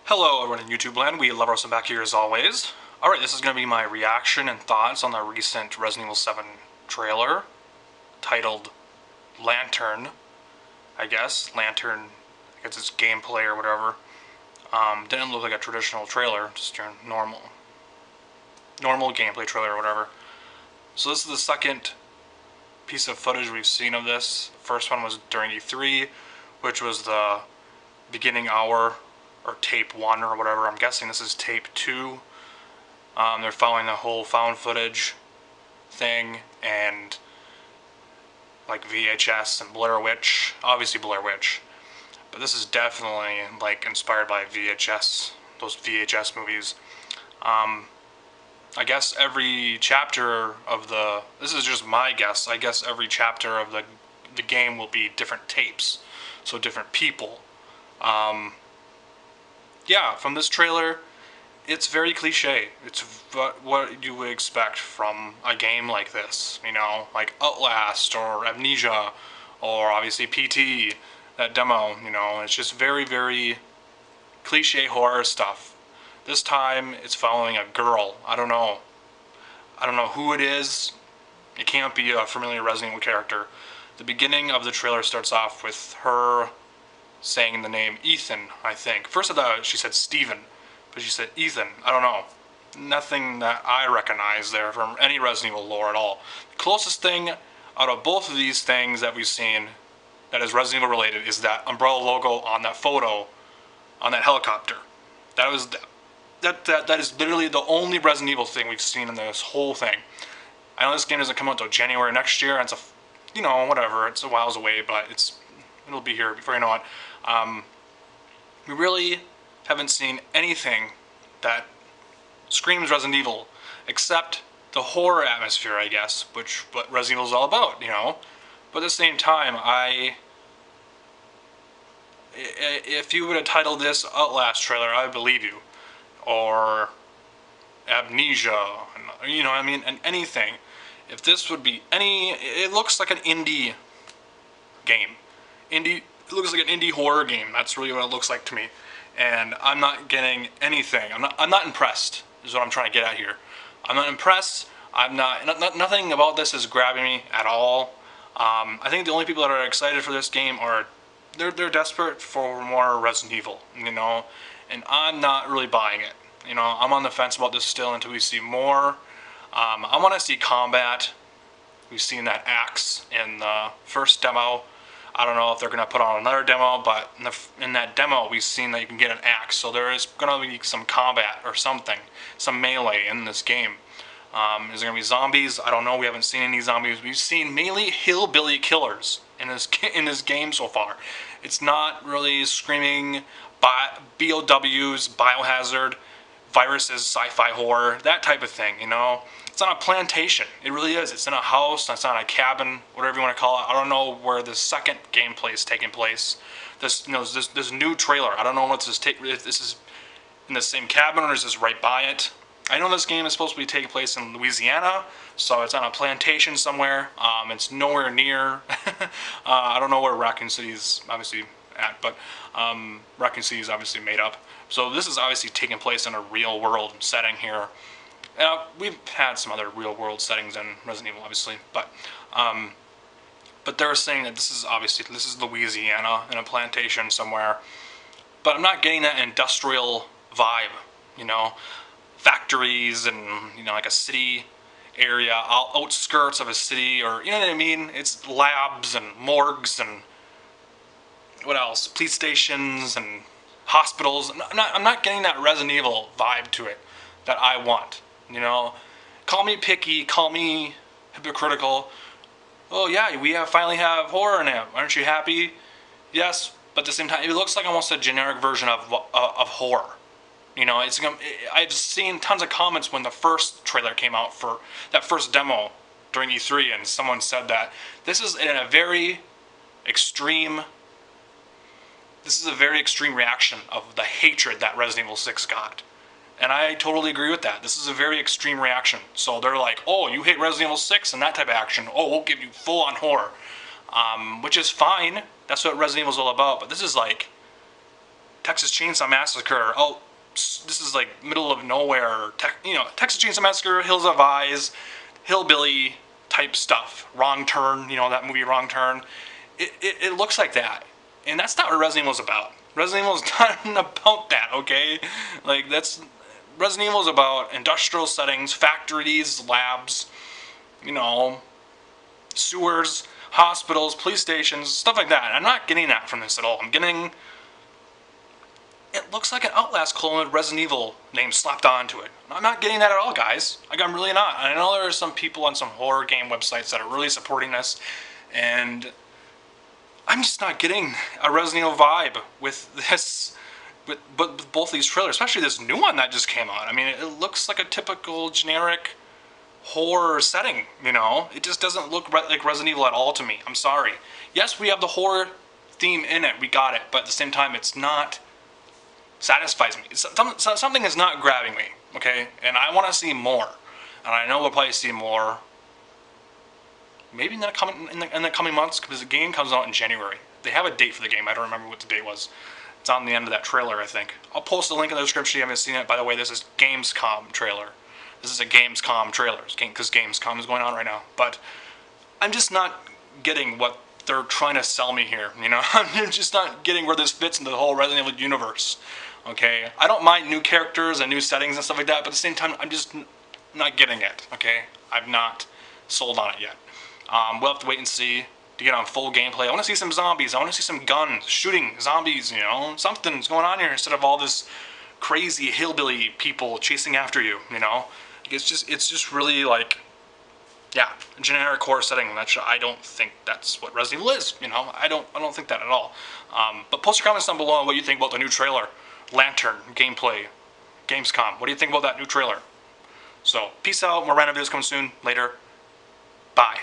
Hello everyone in YouTube land, we love Rosen back here as always. Alright, this is going to be my reaction and thoughts on the recent Resident Evil 7 trailer, titled Lantern, I guess. Lantern, I guess it's gameplay or whatever. Didn't look like a traditional trailer, just your normal gameplay trailer or whatever. So this is the second piece of footage we've seen of this. The first one was during E3, which was the beginning hour, or tape 1 or whatever. I'm guessing this is tape 2. They're following the whole found footage thing and like VHS and Blair Witch, obviously Blair Witch, but this is definitely like inspired by VHS, those VHS movies. I guess every chapter of this is just my guess, I guess every chapter of the game will be different tapes, so different people. Yeah, from this trailer, it's very cliche. It's what you would expect from a game like this, you know, like Outlast or Amnesia or obviously PT, that demo, you know. It's just very, very cliche horror stuff. This time, it's following a girl. I don't know who it is. It can't be a familiar Resident Evil character. The beginning of the trailer starts off with her saying the name Ethan, I think. First I thought she said Steven, but she said Ethan. I don't know. Nothing that I recognize there from any Resident Evil lore at all. The closest thing out of both of these things that we've seen that is Resident Evil related is that Umbrella logo on that photo on that helicopter. That is literally the only Resident Evil thing we've seen in this whole thing. I know this game doesn't come out until January next year, and it's whatever, it's a whiles away, but it'll be here before you know it. We really haven't seen anything that screams Resident Evil, except the horror atmosphere, I guess, which what Resident Evil is all about, you know. But at the same time, if you would have titled this Outlast trailer, I would believe you, or Amnesia, you know what I mean, and anything. If this would be it looks like an indie game. It looks like an indie horror game. That's really what it looks like to me. And I'm not getting anything. I'm not impressed, is what I'm trying to get at here. I'm not impressed. Nothing about this is grabbing me at all. I think the only people that are excited for this game are, they're desperate for more Resident Evil, you know, and I'm not really buying it. You know, I'm on the fence about this still until we see more. I want to see combat. We've seen that axe in the first demo. I don't know if they're going to put on another demo, but in that demo we've seen that you can get an axe, so there is going to be some combat or something, some melee in this game. Is there going to be zombies? I don't know, we haven't seen any zombies. We've seen mainly hillbilly killers in this game so far. It's not really screaming BOWs, biohazard, viruses, sci-fi horror, that type of thing, you know. It's on a plantation. It really is. It's in a house. It's on a cabin, whatever you want to call it. I don't know where the second gameplay is taking place. This new trailer. I don't know if this is in the same cabin or is this right by it. I know this game is supposed to be taking place in Louisiana, so it's on a plantation somewhere. It's nowhere near. I don't know where Raccoon City is obviously at, but Raccoon City is obviously made up. So this is obviously taking place in a real world setting here. We've had some other real world settings in Resident Evil, obviously, but they're saying that this is Louisiana in a plantation somewhere. But I'm not getting that industrial vibe, you know, factories and, you know, like a city area, outskirts of a city, or, you know what I mean? It's labs and morgues and what else? Police stations and hospitals. I'm not getting that Resident Evil vibe to it that I want. You know, call me picky, call me hypocritical. Oh yeah, we finally have horror in it. Aren't you happy? Yes, but at the same time, it looks like almost a generic version of horror. You know, I've seen tons of comments when the first trailer came out for that first demo during E3, and someone said that this is a very extreme reaction of the hatred that Resident Evil 6 got. And I totally agree with that. This is a very extreme reaction. So they're like, oh, you hate Resident Evil 6 and that type of action. Oh, we'll give you full-on horror. Which is fine. That's what Resident Evil is all about. But this is like Texas Chainsaw Massacre. Oh, this is like middle of nowhere. Texas Chainsaw Massacre, Hills of Eyes, hillbilly type stuff. Wrong Turn, that movie Wrong Turn. It looks like that, and that's not what Resident Evil is about. Resident Evil is not about that, okay? Like, Resident Evil is about industrial settings, factories, labs, sewers, hospitals, police stations, stuff like that. I'm not getting that from this at all. It looks like an Outlast clone with Resident Evil name slapped onto it. I'm not getting that at all, guys. Like, I'm really not. I know there are some people on some horror game websites that are really supporting this, and I'm just not getting a Resident Evil vibe with this, with both these trailers, especially this new one that just came out. I mean, it looks like a typical generic horror setting, It just doesn't look like Resident Evil at all to me. I'm sorry. Yes, we have the horror theme in it. We got it. But at the same time, it's not satisfies me. Something is not grabbing me, okay? And I want to see more. And I know we'll probably see more maybe in the coming months, because the game comes out in January. They have a date for the game. I don't remember what the date was. It's on the end of that trailer, I think. I'll post a link in the description if you haven't seen it. By the way, this is Gamescom trailer. This is a Gamescom trailer, because Gamescom is going on right now. But I'm just not getting what they're trying to sell me here, I'm just not getting where this fits into the whole Resident Evil universe, okay? I don't mind new characters and new settings and stuff like that, but at the same time, I'm just not getting it, okay? I'm not sold on it yet. We'll have to wait and see to get on full gameplay. I want to see some zombies. I want to see some guns, shooting zombies, something's going on here instead of all this crazy hillbilly people chasing after you, It's just really like, yeah, a generic horror setting. I don't think that's what Resident Evil is, I don't think that at all. But post your comments down below on what you think about the new trailer, Lantern gameplay, Gamescom. What do you think about that new trailer? So, peace out. More random videos coming soon. Later. Bye.